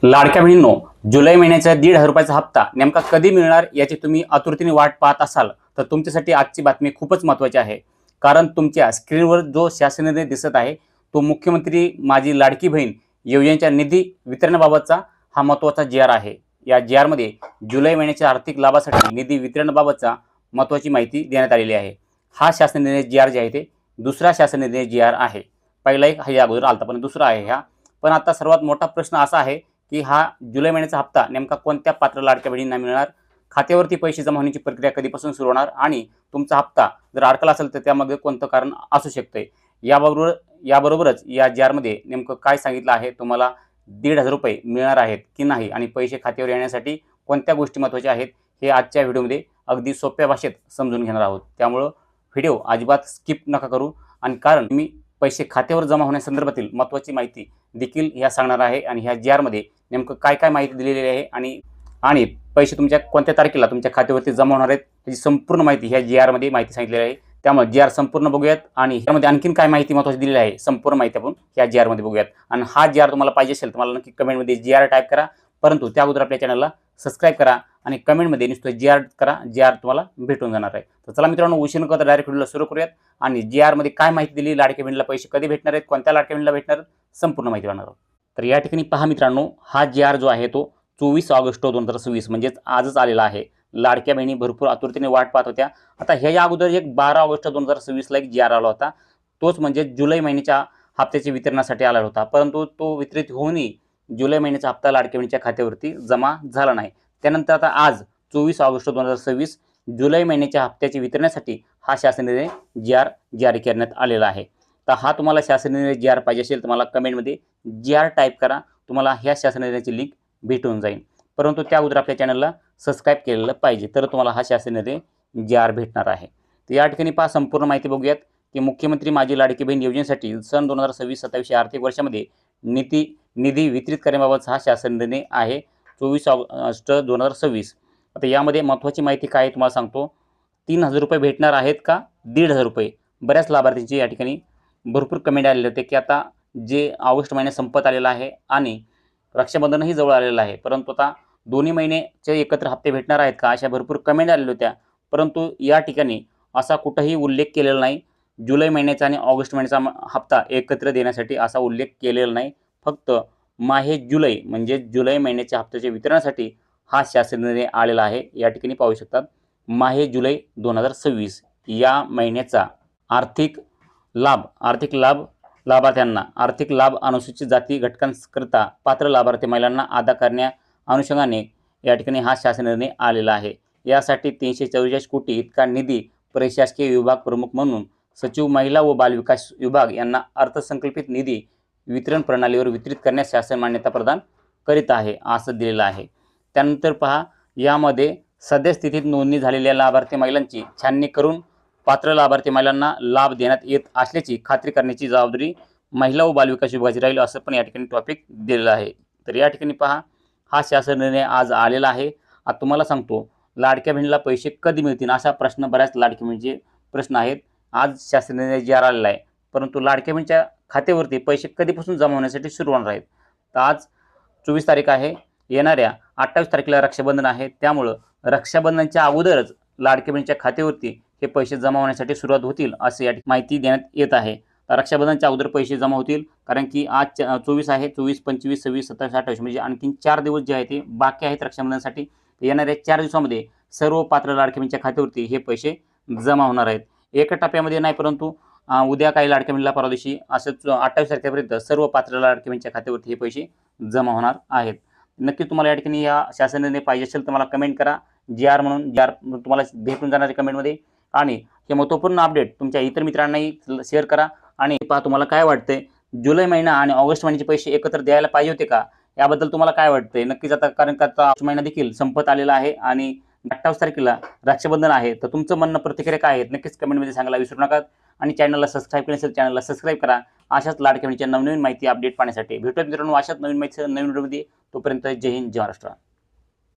लाडक्या बहिणींनो, जुलै महिन्याचा 1,500 रुपयाचा हप्ता नेमका कधी मिळणार याची तुम्ही आतुरतेने वाट पाहत असाल तर तुमच्यासाठी आजची बातमी खूपच महत्त्वाची आहे। कारण तुमच्या स्क्रीनवर जो शासन निर्णय दिसत आहे तो मुख्यमंत्री माझी लाडकी बहीण योजनेच्या निधी वितरणाबाबतचा हा महत्त्वाचा जी.आर. आहे। या जी.आर. मध्ये जुलै महिन्याच्या आर्थिक लाभासाठी निधी वितरणाबाबतचा महत्त्वाची माहिती देण्यात आलेली आहे। हा शासन निर्णय जी.आर. जे आहे ते दुसरा शासन निर्णय जी.आर. आहे। पहिला एक ह्या अगोदर आलता पण दुसरा आहे हा। पण आता सर्वात मोठा प्रश्न असा आहे की हा जुलै महिन्याचा हप्ता नेमका कोणत्या पात्र लाडक्या बहिणींना मिळणार, खात्यावरती पैसे जमा होण्याची प्रक्रिया कधीपासून सुरू होणार आणि तुमचा हप्ता जर अडकला असेल तर त्यामध्ये कोणतं कारण असू शकते। याबरोबरच या जी.आर.मध्ये नेमकं काय सांगितलं आहे, तुम्हाला 1,500 रुपये मिळणार आहेत की नाही आणि पैसे खात्यावर येण्यासाठी कोणत्या गोष्टी महत्त्वाच्या आहेत हे आजच्या व्हिडिओमध्ये अगदी सोप्या भाषेत समजून घेणार आहोत। त्यामुळे व्हिडिओ अजिबात स्किप नका करू आणि कारण मी पैसे खात्यावर जमा होण्यासंदर्भातील महत्त्वाची माहिती देखील ह्या सांगणार आहे आणि ह्या जी.आर. मध्ये नेमकं काय काय माहिती दिलेली आहे आणि पैसे तुमच्या कोणत्या तारखेला तुमच्या खात्यावरती जमा होणार आहेत याची संपूर्ण माहिती ह्या जी.आर. मध्ये माहिती सांगितलेली आहे। त्यामुळे जी.आर. संपूर्ण बघूयात आणि ह्यामध्ये आणखीन काय माहिती महत्त्वाची दिलेली आहे संपूर्ण माहिती आपण ह्या जी.आर. मध्ये बघूयात। आणि हा जी.आर. तुम्हाला पाहिजे असेल तर मला नक्की कमेंटमध्ये जी.आर. टाईप करा, परंतु त्या अगोदर आपल्या चॅनलला सबस्क्राईब करा आणि कमेंटमध्ये नुसतं जी.आर. करा, जी.आर. तुम्हाला भेटून जाणार आहे। तर चला मित्रांनो, उशीर न करता डायरेक्ट व्हिडिओला सुरू करूयात आणि जी.आर. मध्ये काय माहिती दिली, लाडक्या बहिणीला पैसे कधी भेटणार आहेत, कोणत्या लाडक्या बहिणीला भेटणार आहेत, संपूर्ण माहिती पाहणार आहोत। तर या ठिकाणी पहा मित्रांनो, हा जी.आर. जो आहे तो 24 ऑगस्ट 2026 म्हणजेच आजच आलेला आहे। लाडक्या बहिणी भरपूर आतुरतेने वाट पाहत होत्या। आता ह्याच्या अगोदर एक 12 ऑगस्ट 2026 ला एक जी.आर. आला होता, तोच म्हणजे जुलै महिन्याच्या हप्त्याच्या वितरणासाठी आला होता, परंतु तो वितरित होऊनही जुलै महिन्याचा हप्ता लाडक्या बहिणीच्या खात्यावरती जमा झाला नाही। त्यानंतर आता आज 24 ऑगस्ट 2026 जुलै महिन्याच्या हप्त्याच्या वितरणासाठी हा शासन निर्णय जी.आर. जारी करण्यात आलेला आहे। तर हा तुम्हाला शासन निर्णय जी.आर. पाहिजे असेल तर मला कमेंटमध्ये जी.आर. टाईप करा, तुम्हाला ह्या शासन निर्णयाची लिंक भेटून जाईल। परंतु त्या अगोदर आपल्या चॅनलला सबस्क्राईब केलेलं पाहिजे, तर तुम्हाला हा शासन निर्णय जी.आर. भेटणार आहे। तर या ठिकाणी पहा संपूर्ण माहिती बघूयात की मुख्यमंत्री माझी लाडकी बहीण योजनेसाठी सन 2026-27 आर्थिक वर्षामध्ये निधी वितरित करण्याबाबतचा हा शासन निर्णय आहे 24 ऑगस्ट 2026। आता यामध्ये महत्त्वाची माहिती काय आहे तुम्हाला सांगतो। 3,000 रुपये भेटणार आहेत का 1,500 रुपये, बऱ्याच लाभार्थींची या ठिकाणी भरपूर कमेंट आलेले होते की आता जे ऑगस्ट महिना संपत आलेला आहे आणि रक्षाबंधनही जवळ आलेलं आहे, परंतु आता दोन्ही महिन्याचे एकत्र हप्ते भेटणार आहेत का, अशा भरपूर कमेंट आलेल्या होत्या। परंतु या ठिकाणी असा कुठंही उल्लेख केलेला नाही, जुलै महिन्याचा आणि ऑगस्ट महिन्याचा हप्ता एकत्र देण्यासाठी असा उल्लेख केलेला नाही। फक्त माहे जुलै म्हणजे जुलै महिन्याच्या हप्त्याच्या वितरणासाठी हा शासन निर्णय आलेला आहे। या ठिकाणी पाहू शकतात, माहे जुलै 2026 या महिन्याचा आर्थिक लाभ लाभार्थ्यांना आर्थिक लाभ अनुसूचित जाती घटकांकरिता पात्र लाभार्थी महिलांना अदा करण्या अनुषंगाने या ठिकाणी हा शासन निर्णय आलेला आहे। यासाठी 344 कोटी इतका निधी प्रशासकीय विभाग प्रमुख म्हणून सचिव महिला व बालविकास विभाग यांना अर्थसंकल्पित निधी वितरण प्रणालीवर वितरित करण्यास शासन मान्यता प्रदान करीत आहे असं दिलेलं आहे। त्यानंतर पहा, यामध्ये सद्यस्थितीत नोंदणी झालेल्या लाभार्थी महिलांची छाननी करून पात्र लाभार्थी महिलांना लाभ देण्यात येत असल्याची खात्री करण्याची जबाबदारी महिला व बालविकास विभागाची राहील असं पण या ठिकाणी टॉपिक दिलेलं आहे। तर या ठिकाणी पहा, हा शासन निर्णय आज आलेला आहे। आता तुम्हाला सांगतो, लाडक्या बहिणीला पैसे कधी मिळतील असा प्रश्न बऱ्याच लाडक्या बहिणीचे प्रश्न आहेत। आज शासन निर्णय जी.आर. आलेला आहे, परंतु लाडक्या बहिणीच्या खात्यावरती पैसे कधीपासून जमा होण्यासाठी सुरू होणार आहेत। तर आज 24 तारीख आहे, येणाऱ्या 28 तारखेला रक्षाबंधन आहे, त्यामुळं रक्षाबंधनच्या अगोदरच लाडक्या बहिणीच्या खात्यावरती हे पैसे जमा होण्यासाठी सुरुवात होतील असे या माहिती देण्यात येत आहे। रक्षाबंधनच्या अगोदर पैसे जमा होतील, कारण की आज 24 आहे, 24, 25, 26, 27, 28 म्हणजे आणखीन 4 दिवस जे आहे ते बाकी आहेत रक्षाबंधनासाठी। येणाऱ्या 4 दिवसामध्ये सर्व पात्र लाडक्या बहिणीच्या खात्यावरती हे पैसे जमा होणार आहेत। एका टप्प्यामध्ये नाही, परंतु उद्या काही लाडक्या बहिणीला परवा दिवशी असंच 28 तारखेपर्यंत सर्व पात्र लाडक्या बहिणीच्या खात्यावरती हे पैसे जमा होणार आहेत। नक्की तुम्हाला या ठिकाणी या शासन निर्णय पाहिजे असेल तर मला कमेंट करा, जी.आर. म्हणून जी.आर. तुम्हाला भेटून जाणार आहे कमेंटमध्ये। आणि हे महत्त्वपूर्ण अपडेट तुमच्या इतर मित्रांनाही शेअर करा आणि पहा तुम्हाला काय वाटतंय, जुलै महिना आणि ऑगस्ट महिन्याचे पैसे एकत्र द्यायला पाहिजे होते का, याबद्दल तुम्हाला काय वाटतंय नक्कीच। आता कारण का आता ऑगस्ट महिना देखील संपत आलेला आहे आणि 28 तारखेला रक्षाबंधन आहे, तर तुमचं म्हणणं प्रतिक्रिया काय आहेत नक्कीच कमेंटमध्ये सांगायला विसरू नका आणि चॅनलला सबस्क्राईब केलं असेल चॅनलला सबस्क्राईब करा। अशाच लाडक्या बहिणीच्या नवनवीन माहिती अपडेट पाहण्यासाठी भेटूयात मित्रांनो अशाच नवीन माहिती नवीन व्हिडिओमध्ये। तोपर्यंत जय हिंद, जय महाराष्ट्र।